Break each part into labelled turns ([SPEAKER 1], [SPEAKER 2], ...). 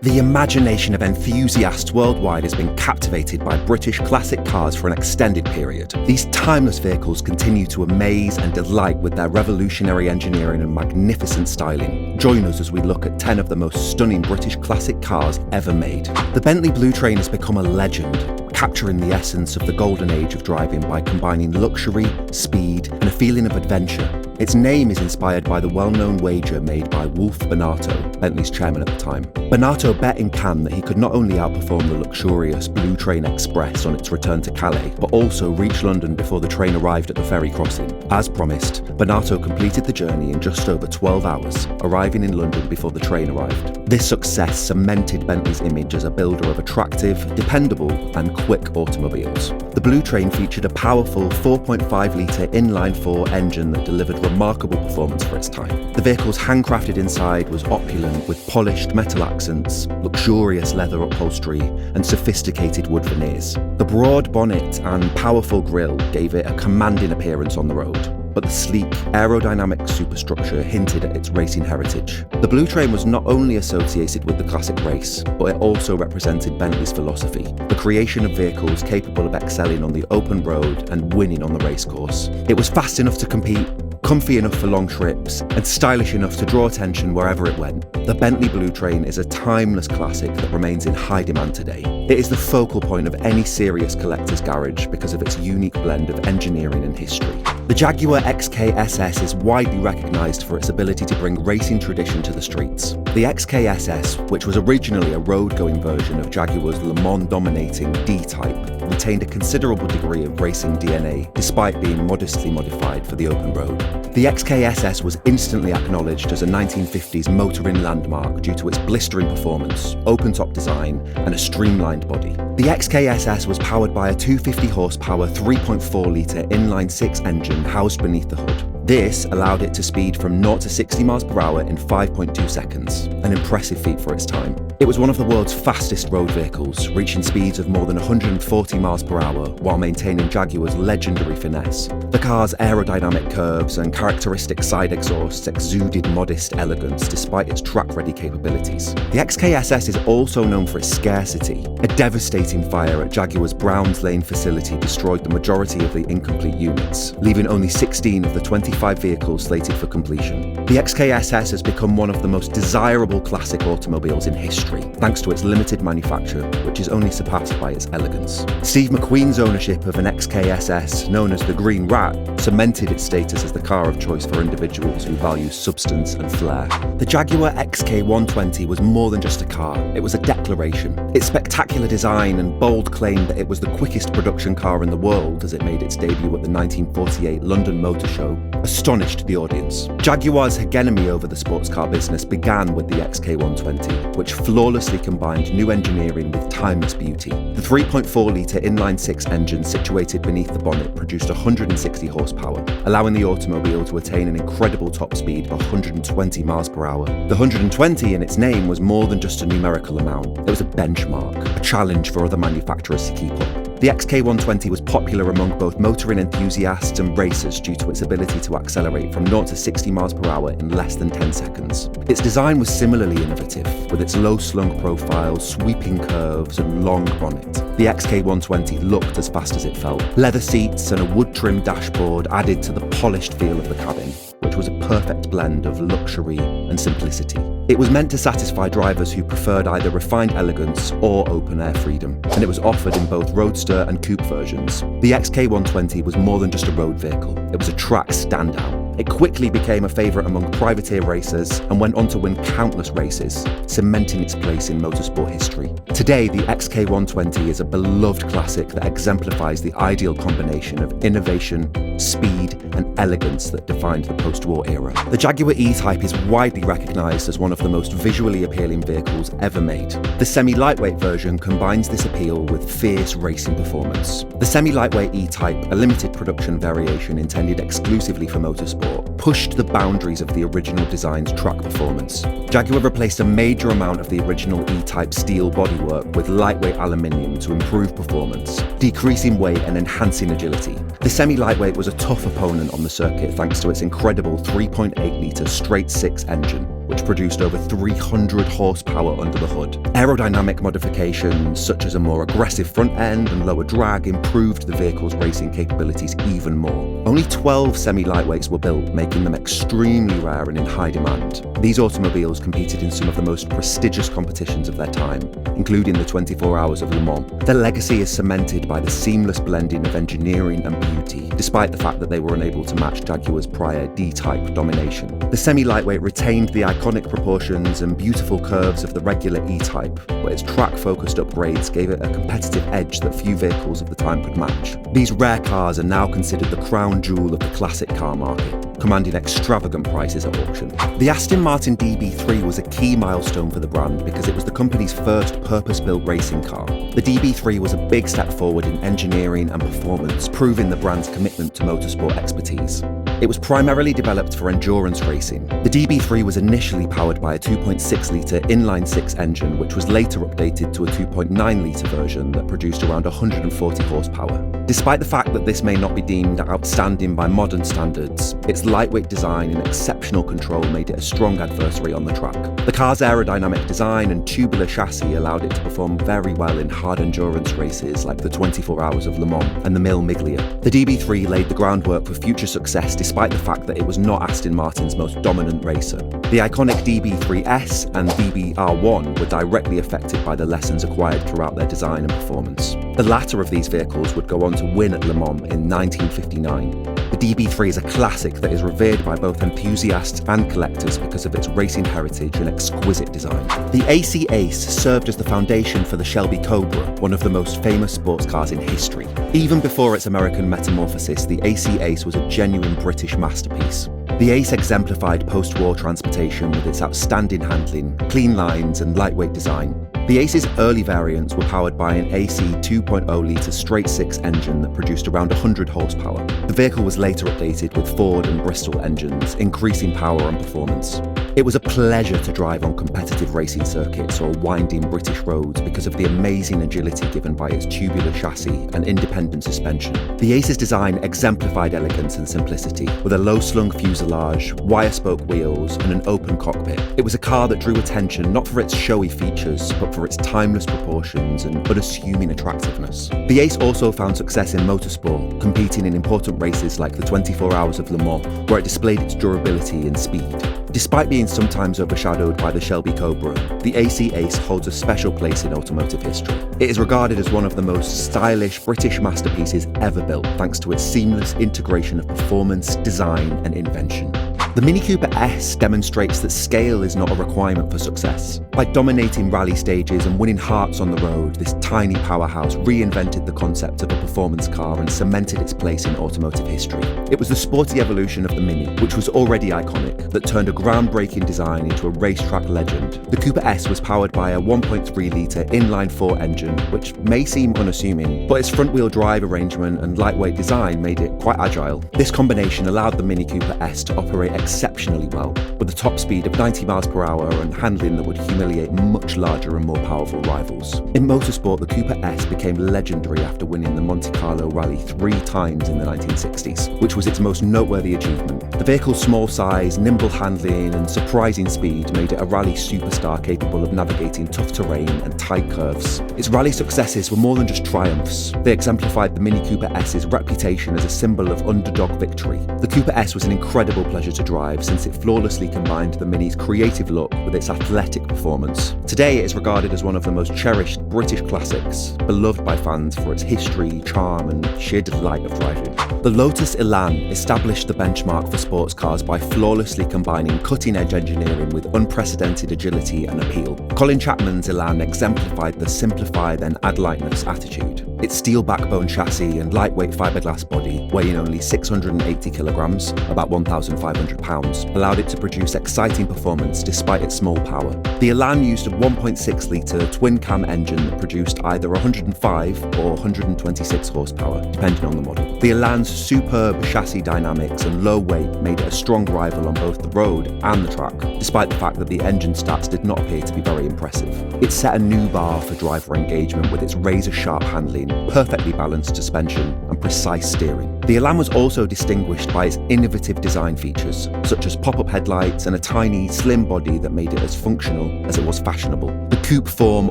[SPEAKER 1] The imagination of enthusiasts worldwide has been captivated by British classic cars for an extended period. These timeless vehicles continue to amaze and delight with their revolutionary engineering and magnificent styling. Join us as we look at 10 of the most stunning British classic cars ever made. The Bentley Blue Train has become a legend, capturing the essence of the golden age of driving by combining luxury, speed, and a feeling of adventure. Its name is inspired by the well-known wager made by Wolf Bonato, Bentley's chairman at the time. Bonato bet in Cannes that he could not only outperform the luxurious Blue Train Express on its return to Calais, but also reach London before the train arrived at the ferry crossing. As promised, Bonato completed the journey in just over 12 hours, arriving in London before the train arrived. This success cemented Bentley's image as a builder of attractive, dependable, and quick automobiles. The Blue Train featured a powerful 4.5-litre inline-4 engine that delivered remarkable performance for its time. The vehicle's handcrafted inside was opulent with polished metal accents, luxurious leather upholstery, and sophisticated wood veneers. The broad bonnet and powerful grille gave it a commanding appearance on the road, but the sleek, aerodynamic superstructure hinted at its racing heritage. The Blue Train was not only associated with the classic race, but it also represented Bentley's philosophy, the creation of vehicles capable of excelling on the open road and winning on the racecourse. It was fast enough to compete, comfy enough for long trips, and stylish enough to draw attention wherever it went. The Bentley Blue Train is a timeless classic that remains in high demand today. It is the focal point of any serious collector's garage because of its unique blend of engineering and history. The Jaguar XKSS is widely recognised for its ability to bring racing tradition to the streets. The XKSS, which was originally a road-going version of Jaguar's Le Mans-dominating D-Type, retained a considerable degree of racing DNA, despite being modestly modified for the open road. The XKSS was instantly acknowledged as a 1950s motoring landmark due to its blistering performance, open-top design, and a streamlined body. The XKSS was powered by a 250 horsepower 3.4-litre inline-6 engine housed beneath the hood. This allowed it to speed from 0 to 60 miles per hour in 5.2 seconds, an impressive feat for its time. It was one of the world's fastest road vehicles, reaching speeds of more than 140 miles per hour while maintaining Jaguar's legendary finesse. The car's aerodynamic curves and characteristic side exhausts exuded modest elegance despite its track-ready capabilities. The XKSS is also known for its scarcity. A devastating fire at Jaguar's Browns Lane facility destroyed the majority of the incomplete units, leaving only 16 of the 25 vehicles slated for completion. The XKSS has become one of the most desirable classic automobiles in history, thanks to its limited manufacture, which is only surpassed by its elegance. Steve McQueen's ownership of an XKSS, known as the Green Rat, cemented its status as the car of choice for individuals who value substance and flair. The Jaguar XK120 was more than just a car, it was a declaration. Its spectacular design and bold claim that it was the quickest production car in the world as it made its debut at the 1948 London Motor Show astonished the audience. Jaguar's hegemony over the sports car business began with the XK120, which flawlessly combined new engineering with timeless beauty. The 3.4-litre inline-6 engine situated beneath the bonnet produced 160 horsepower, allowing the automobile to attain an incredible top speed of 120 miles per hour. The 120 in its name was more than just a numerical amount. It was a benchmark, a challenge for other manufacturers to keep up. The XK120 was popular among both motoring enthusiasts and racers due to its ability to accelerate from 0 to 60 miles per hour in less than 10 seconds. Its design was similarly innovative, with its low-slung profile, sweeping curves, and long bonnet. The XK120 looked as fast as it felt. Leather seats and a wood-trimmed dashboard added to the polished feel of the cabin, which was a perfect blend of luxury and simplicity. It was meant to satisfy drivers who preferred either refined elegance or open-air freedom, and it was offered in both roadster and coupe versions. The XK120 was more than just a road vehicle, it was a track standout. It quickly became a favourite among privateer racers and went on to win countless races, cementing its place in motorsport history. Today, the XK120 is a beloved classic that exemplifies the ideal combination of innovation, speed, and elegance that defined the post-war era. The Jaguar E-Type is widely recognised as one of the most visually appealing vehicles ever made. The semi-lightweight version combines this appeal with fierce racing performance. The semi-lightweight E-Type, a limited production variation intended exclusively for motorsport, pushed the boundaries of the original design's track performance. Jaguar replaced a major amount of the original E-Type steel bodywork with lightweight aluminium to improve performance, decreasing weight and enhancing agility. The semi-lightweight was a tough opponent on the circuit thanks to its incredible 3.8-litre straight-six engine, which which produced over 300 horsepower under the hood. Aerodynamic modifications, such as a more aggressive front end and lower drag, improved the vehicle's racing capabilities even more. Only 12 semi-lightweights were built, making them extremely rare and in high demand. These automobiles competed in some of the most prestigious competitions of their time, including the 24 Hours of Le Mans. Their legacy is cemented by the seamless blending of engineering and beauty, despite the fact that they were unable to match Jaguar's prior D-Type domination. The semi-lightweight retained the iconic proportions and beautiful curves of the regular E-Type, but its track-focused upgrades gave it a competitive edge that few vehicles of the time could match. These rare cars are now considered the crown jewel of the classic car market, commanding extravagant prices at auction. The Aston Martin DB3 was a key milestone for the brand because it was the company's first purpose-built racing car. The DB3 was a big step forward in engineering and performance, proving the brand's commitment to motorsport expertise. It was primarily developed for endurance racing. The DB3 was initially powered by a 2.6-litre inline-six engine, which was later updated to a 2.9-litre version that produced around 140 horsepower. Despite the fact that this may not be deemed outstanding by modern standards, its lightweight design and exceptional control made it a strong adversary on the track. The car's aerodynamic design and tubular chassis allowed it to perform very well in hard endurance races like the 24 Hours of Le Mans and the Mille Miglia. The DB3 laid the groundwork for future success despite the fact that it was not Aston Martin's most dominant racer. The iconic DB3S and DBR1 were directly affected by the lessons acquired throughout their design and performance. The latter of these vehicles would go on to win at Le Mans in 1959. The DB3 is a classic that is revered by both enthusiasts and collectors because of its racing heritage and exquisite design. The AC Ace served as the foundation for the Shelby Cobra, one of the most famous sports cars in history. Even before its American metamorphosis, the AC Ace was a genuine British masterpiece. The Ace exemplified post-war transportation with its outstanding handling, clean lines and lightweight design. The Ace's early variants were powered by an AC 2.0-litre straight-six engine that produced around 100 horsepower. The vehicle was later updated with Ford and Bristol engines, increasing power and performance. It was a pleasure to drive on competitive racing circuits or winding British roads because of the amazing agility given by its tubular chassis and independent suspension. The Ace's design exemplified elegance and simplicity, with a low-slung fuselage, wire-spoke wheels, and an open cockpit. It was a car that drew attention not for its showy features, but for its timeless proportions and unassuming attractiveness. The Ace also found success in motorsport, competing in important races like the 24 Hours of Le Mans, where it displayed its durability and speed. Despite being sometimes overshadowed by the Shelby Cobra, the AC Ace holds a special place in automotive history. It is regarded as one of the most stylish British masterpieces ever built, thanks to its seamless integration of performance, design, and invention. The Mini Cooper S demonstrates that scale is not a requirement for success. By dominating rally stages and winning hearts on the road, this tiny powerhouse reinvented the concept of a performance car and cemented its place in automotive history. It was the sporty evolution of the Mini, which was already iconic, that turned a groundbreaking design into a racetrack legend. The Cooper S was powered by a 1.3-litre inline-four engine, which may seem unassuming, but its front-wheel drive arrangement and lightweight design made it quite agile. This combination allowed the Mini Cooper S to operate exceptionally well, with a top speed of 90 miles per hour and handling that would humiliate much larger and more powerful rivals. In motorsport, the Cooper S became legendary after winning the Monte Carlo Rally 3 times in the 1960s, which was its most noteworthy achievement. The vehicle's small size, nimble handling, and surprising speed made it a rally superstar capable of navigating tough terrain and tight curves. Its rally successes were more than just triumphs. They exemplified the Mini Cooper S's reputation as a symbol of underdog victory. The Cooper S was an incredible pleasure to drive since it flawlessly combined the Mini's creative look with its athletic performance. Today it is regarded as one of the most cherished British classics, beloved by fans for its history, charm and sheer delight of driving. The Lotus Elan established the benchmark for sports cars by flawlessly combining cutting-edge engineering with unprecedented agility and appeal. Colin Chapman's Elan exemplified the simplify then add lightness attitude. Its steel backbone chassis and lightweight fiberglass body, weighing only 680 kilograms, about 1,500 pounds, allowed it to produce exciting performance despite its small power. The Elan used a 1.6-litre twin-cam engine that produced either 105 or 126 horsepower, depending on the model. The Elan's superb chassis dynamics and low weight made it a strong rival on both the road and the track, despite the fact that the engine stats did not appear to be very impressive. It set a new bar for driver engagement with its razor-sharp handling, perfectly balanced suspension, and precise steering. The Elan was also distinguished by its innovative design features, such as pop-up headlights and a tiny, slim body that made it as functional as it was fashionable. The coupe form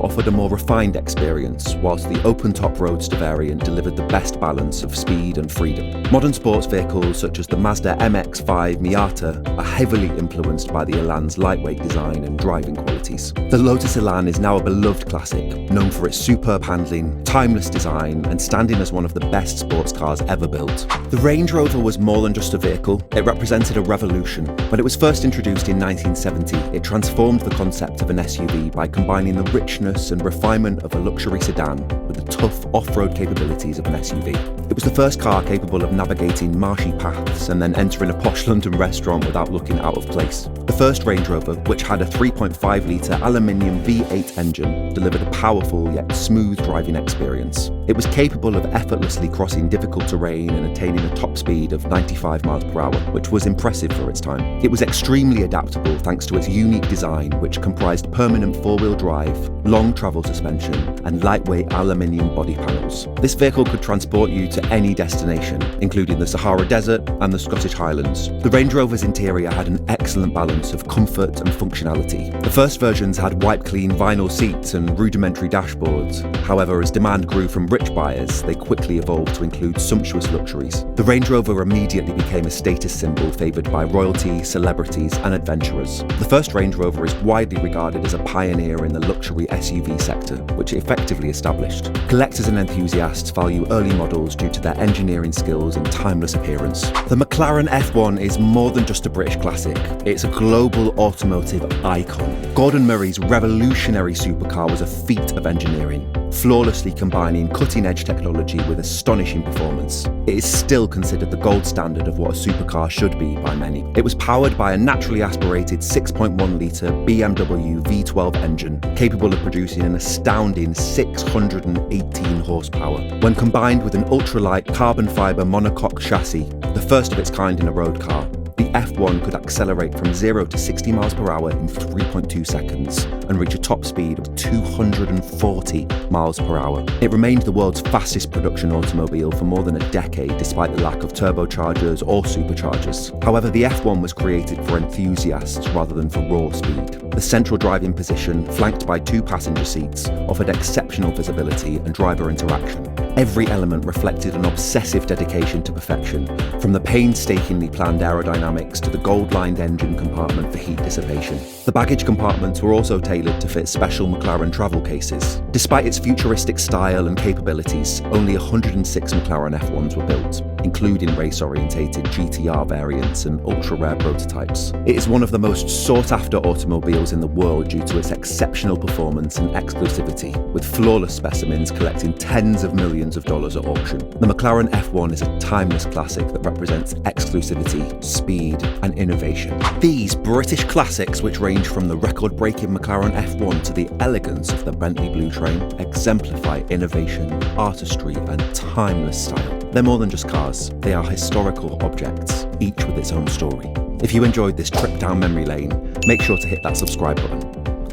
[SPEAKER 1] offered a more refined experience, whilst the open-top roadster variant delivered the best balance of speed and freedom. Modern sports vehicles such as the Mazda MX-5 Miata are heavily influenced by the Elan's lightweight design and driving qualities. The Lotus Elan is now a beloved classic, known for its superb handling, timeless design, and standing as one of the best sports cars ever built. The Range Rover was more than just a vehicle, it represented a revolution. When it was first introduced in 1970, it transformed the concept of an SUV by combining the richness and refinement of a luxury sedan with the tough off-road capabilities of an SUV. It was the first car capable of navigating marshy paths and then entering a posh London restaurant without looking out of place. The first Range Rover, which had a 3.5-litre aluminium V8 engine, delivered a powerful yet smooth driving experience. It was capable of effortlessly crossing difficult terrain and attaining a top speed of 95 miles per hour, which was impressive for its time. It was extremely adaptable thanks to its unique design, which comprised permanent four-wheel drive, long travel suspension, and lightweight aluminium body panels. This vehicle could transport you to any destination, including the Sahara Desert and the Scottish Highlands. The Range Rover's interior had an excellent balance of comfort and functionality. The first versions had wipe-clean vinyl seats and rudimentary dashboards. However, as demand grew from rich buyers, they quickly evolved to include sumptuous luxuries. The Range Rover immediately became a status symbol favoured by royalty, celebrities, and adventurers. The first Range Rover is widely regarded as a pioneer in the luxury SUV sector, which it effectively established. Collectors and enthusiasts value early models due to their engineering skills and timeless appearance. The McLaren F1 is more than just a British classic, it's a global automotive icon. Gordon Murray's revolutionary supercar was a feat of engineering, flawlessly combining cutting-edge technology with astonishing performance. It is still considered the gold standard of what a supercar should be by many. It was powered by a naturally aspirated 6.1-litre BMW V12 engine, capable of producing an astounding 618 horsepower. When combined with an ultralight carbon fibre monocoque chassis, the first of its kind in a road car, the F1 could accelerate from 0 to 60 miles per hour in 3.2 seconds and reach a top speed of 240 miles per hour. It remained the world's fastest production automobile for more than a decade, despite the lack of turbochargers or superchargers. However, the F1 was created for enthusiasts rather than for raw speed. The central driving position, flanked by 2 passenger seats, offered exceptional visibility and driver interaction. Every element reflected an obsessive dedication to perfection, from the painstakingly planned aerodynamics to the gold-lined engine compartment for heat dissipation. The baggage compartments were also tailored to fit special McLaren travel cases. Despite its futuristic style and capabilities, only 106 McLaren F1s were built, including race-orientated GTR variants and ultra-rare prototypes. It is one of the most sought-after automobiles in the world due to its exceptional performance and exclusivity, with flawless specimens collecting tens of millions of dollars at auction. The McLaren F1 is a timeless classic that represents exclusivity, speed, and innovation. These British classics, which range from the record-breaking McLaren F1 to the elegance of the Bentley Blue Train, exemplify innovation, artistry, and timeless style. They're more than just cars, they are historical objects, each with its own story. If you enjoyed this trip down memory lane, make sure to hit that subscribe button.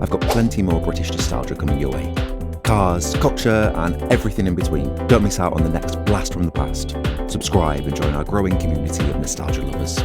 [SPEAKER 1] I've got plenty more British nostalgia coming your way. Cars, culture, and everything in between. Don't miss out on the next blast from the past. Subscribe and join our growing community of nostalgia lovers.